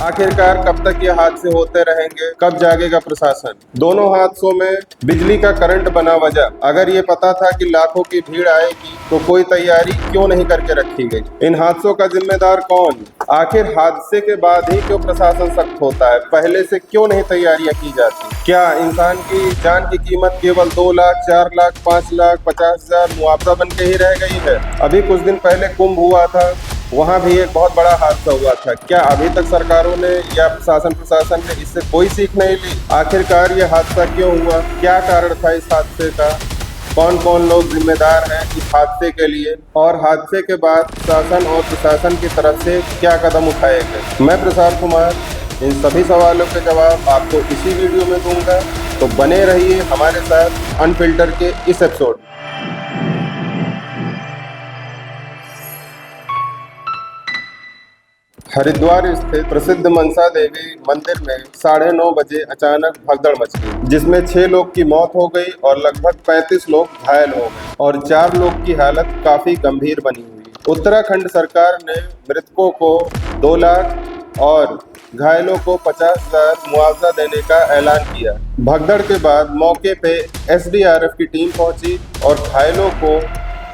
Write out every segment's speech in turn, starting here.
आखिरकार कब तक ये हादसे होते रहेंगे, कब जागेगा प्रशासन। दोनों हादसों में बिजली का करंट बना वजह। अगर ये पता था कि लाखों की भीड़ आएगी तो कोई तैयारी क्यों नहीं करके रखी गई। इन हादसों का जिम्मेदार कौन? आखिर हादसे के बाद ही क्यों प्रशासन सख्त होता है, पहले से क्यों नहीं तैयारियां की जाती? क्या इंसान की जान की कीमत केवल 2 लाख, 4 लाख, 5 लाख, 50,000 मुआवजा बन के ही रह गई है? अभी कुछ दिन पहले कुंभ हुआ था, वहाँ भी एक बहुत बड़ा हादसा हुआ था। क्या अभी तक सरकारों ने या प्रशासन ने इससे कोई सीख नहीं ली? आखिरकार ये हादसा क्यों हुआ, क्या कारण था इस हादसे का, कौन कौन लोग जिम्मेदार हैं इस हादसे के लिए, और हादसे के बाद शासन और प्रशासन की तरफ से क्या कदम उठाए गए? मैं प्रसाद कुमार इन सभी सवालों के जवाब आपको इसी वीडियो में दूंगा, तो बने रहिए हमारे साथ अनफिल्टर के इस एपिसोड। हरिद्वार स्थित प्रसिद्ध मनसा देवी मंदिर में 9:30 बजे अचानक भगदड़ मच गई, जिसमें 6 लोग की मौत हो गई और लगभग 35 लोग घायल हो गए और 4 लोग की हालत काफी गंभीर बनी हुई। उत्तराखंड सरकार ने मृतकों को 2 लाख और घायलों को 50,000 मुआवजा देने का ऐलान किया। भगदड़ के बाद मौके पे एसडीआरएफ की टीम पहुंची और घायलों को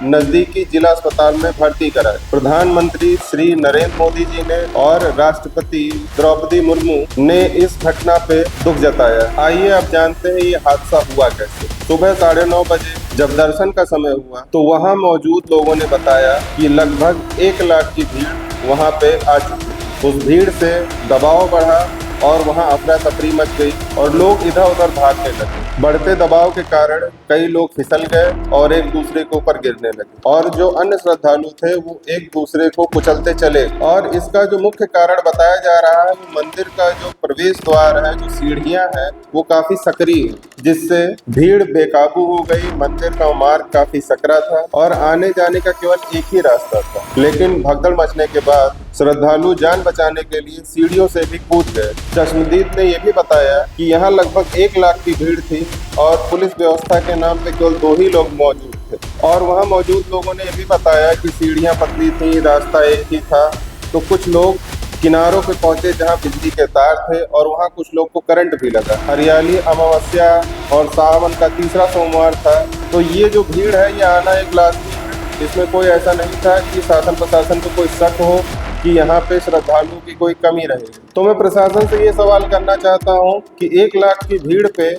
नजदीकी जिला अस्पताल में भर्ती कराया। प्रधानमंत्री श्री नरेंद्र मोदी जी ने और राष्ट्रपति द्रौपदी मुर्मू ने इस घटना पे दुख जताया। आइए अब जानते हैं ये हादसा हुआ कैसे। सुबह 9:30 बजे जब दर्शन का समय हुआ तो वहां मौजूद लोगों ने बताया कि लगभग 1 लाख की भीड़ वहां पे आ चुकी। उस भीड़ से दबाव बढ़ा और वहां अफरा तफरी मच गई और लोग इधर उधर भागने लगे। बढ़ते दबाव के कारण कई लोग फिसल गए और एक दूसरे के ऊपर गिरने लगे और जो अन्य श्रद्धालु थे वो एक दूसरे को कुचलते चले। और इसका जो मुख्य कारण बताया जा रहा है वो मंदिर का जो प्रवेश द्वार है, जो सीढ़ियां हैं, वो काफी सकरी है, जिससे भीड़ बेकाबू हो गई। मंदिर का मार्ग काफी सकरा था और आने जाने का केवल एक ही रास्ता था, लेकिन भगदड़ मचने के बाद श्रद्धालु जान बचाने के लिए सीढ़ियों से भी कूद गए। चश्मदीद ने यह भी बताया कि यहाँ लगभग 1 लाख की भीड़ थी और पुलिस व्यवस्था के नाम पे केवल 2 ही लोग मौजूद थे। और वहाँ मौजूद लोगों ने यह भी बताया कि सीढ़ियाँ पतली थी, रास्ता एक ही था, तो कुछ लोग किनारों पे पहुंचे जहां बिजली के तार थे और वहां कुछ लोग को करंट भी लगा। हरियाली अमावस्या और सावन का तीसरा सोमवार था, तो ये जो भीड़ है ये आना एक लाजमी है। इसमें कोई ऐसा नहीं था कि शासन प्रशासन को कोई शक हो कि यहाँ पे श्रद्धालुओं की कोई कमी रहेगी। तो मैं प्रशासन से ये सवाल करना चाहता हूँ कि 1 लाख की भीड़ पे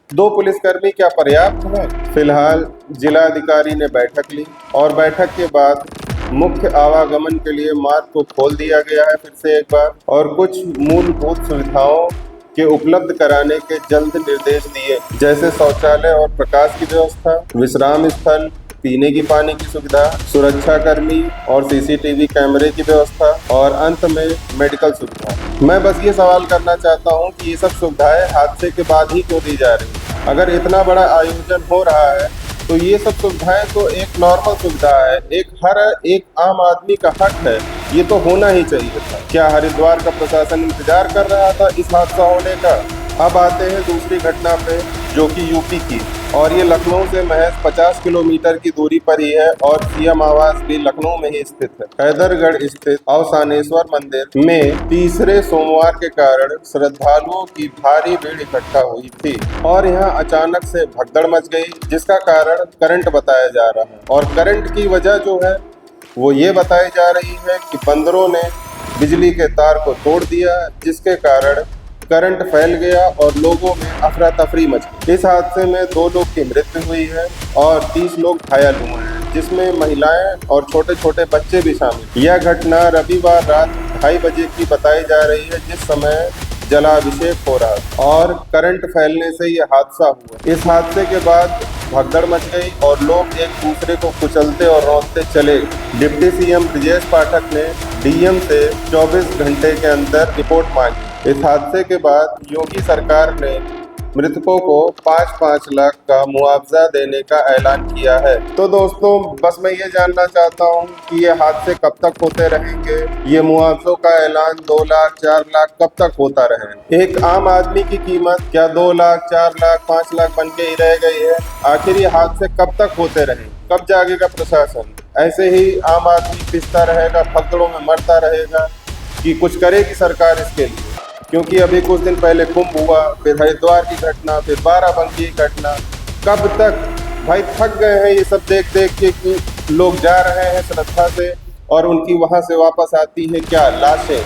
2 पुलिसकर्मी क्या पर्याप्त है? फिलहाल जिलाधिकारी ने बैठक ली और बैठक के बाद मुख्य आवागमन के लिए मार्ग को खोल दिया गया है फिर से एक बार, और कुछ मूलभूत सुविधाओं के उपलब्ध कराने के जल्द निर्देश दिए, जैसे शौचालय और प्रकाश की व्यवस्था, विश्राम स्थल, पीने की पानी की सुविधा, सुरक्षा कर्मी और सीसीटीवी कैमरे की व्यवस्था और अंत में मेडिकल सुविधा। मैं बस ये सवाल करना चाहता हूँ कि ये सब सुविधाएं हादसे के बाद ही क्यों दी जा रही? अगर इतना बड़ा आयोजन हो रहा है तो ये सब सुविधाएं तो एक नॉर्मल सुविधा है, एक आम आदमी का हक है, ये तो होना ही चाहिए था। क्या हरिद्वार का प्रशासन इंतजार कर रहा था इस हादसा होने का? अब आते हैं दूसरी घटना पे, जो कि यूपी की, और ये लखनऊ से महज 50 किलोमीटर की दूरी पर ही है और सीएम आवास भी लखनऊ में ही स्थित है। हैदरगढ़ स्थित अवसानेश्वर मंदिर में तीसरे सोमवार के कारण श्रद्धालुओं की भारी भीड़ इकट्ठा हुई थी और यहाँ अचानक से भगदड़ मच गई, जिसका कारण करंट बताया जा रहा है। और करंट की वजह जो है वो ये बताई जा रही है कि बंदरों ने बिजली के तार को तोड़ दिया, जिसके कारण करंट फैल गया और लोगों में अफरा तफरी मच गई। इस हादसे में 2 लोग की मृत्यु हुई है और 30 लोग घायल हुए हैं, जिसमें महिलाएं और छोटे छोटे बच्चे भी शामिल। यह घटना रविवार रात 2:30 बजे की बताई जा रही है, जिस समय जलाभिषेक हो रहा था और करंट फैलने से यह हादसा हुआ। इस हादसे के बाद भगदड़ मच गई और लोग एक दूसरे को कुचलते और रौंदते चले। डिप्टी सीएम ब्रजेश पाठक ने डीएम से 24 घंटे के अंदर रिपोर्ट मांगी। इस हादसे के बाद योगी सरकार ने मृतकों को 5-5 लाख का मुआवजा देने का ऐलान किया है। तो दोस्तों, बस मैं ये जानना चाहता हूँ कि ये हादसे कब तक होते रहेंगे? ये मुआवजों का ऐलान 2 लाख, 4 लाख कब तक होता रहे? एक आम आदमी की कीमत क्या 2 लाख, 4 लाख, 5 लाख बन के ही रह गई है? आखिर ये हादसे कब तक होते रहे? कब जागेगा प्रशासन? ऐसे ही आम आदमी पिसता रहेगा, भगदड़ों में मरता रहेगा कि कुछ करेगी सरकार इसके लिए? क्योंकि अभी कुछ दिन पहले कुंभ हुआ, फिर हरिद्वार की घटना, फिर बाराबंकी की घटना। कब तक भाई थक गए हैं ये सब देख देख के कि लोग जा रहे हैं श्रद्धा से और उनकी वहां से वापस आती है क्या लाशें,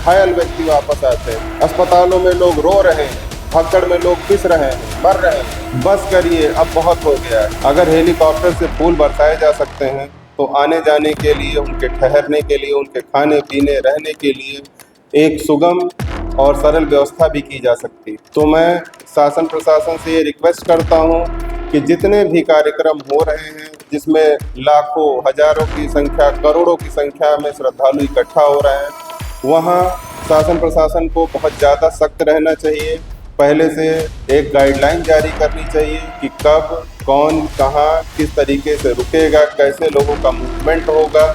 घायल व्यक्ति वापस आते हैं, अस्पतालों में लोग रो रहे हैं, भगदड़ में लोग पिस रहे हैं, मर रहे हैं। बस करिए, अब बहुत हो गया है। अगर हेलीकॉप्टर से फूल बरसाए जा सकते हैं तो आने जाने के लिए, उनके ठहरने के लिए, उनके खाने पीने रहने के लिए एक सुगम और सरल व्यवस्था भी की जा सकती। तो मैं शासन प्रशासन से ये रिक्वेस्ट करता हूँ कि जितने भी कार्यक्रम हो रहे हैं जिसमें लाखों हजारों की संख्या, करोड़ों की संख्या में श्रद्धालु इकट्ठा हो रहे हैं, वहाँ शासन प्रशासन को बहुत ज़्यादा सख्त रहना चाहिए। पहले से एक गाइडलाइन जारी करनी चाहिए कि कब, कौन, कहाँ, किस तरीके से रुकेगा, कैसे लोगों का मूवमेंट होगा।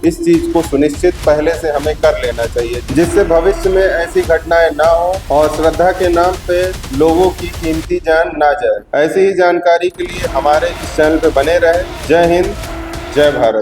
इस चीज़ को सुनिश्चित पहले से हमें कर लेना चाहिए, जिससे भविष्य में ऐसी घटनाएं ना हो और श्रद्धा के नाम पे लोगों की कीमती जान ना जाए। ऐसी ही जानकारी के लिए हमारे इस चैनल पे बने रहे। जय हिंद, जय भारत।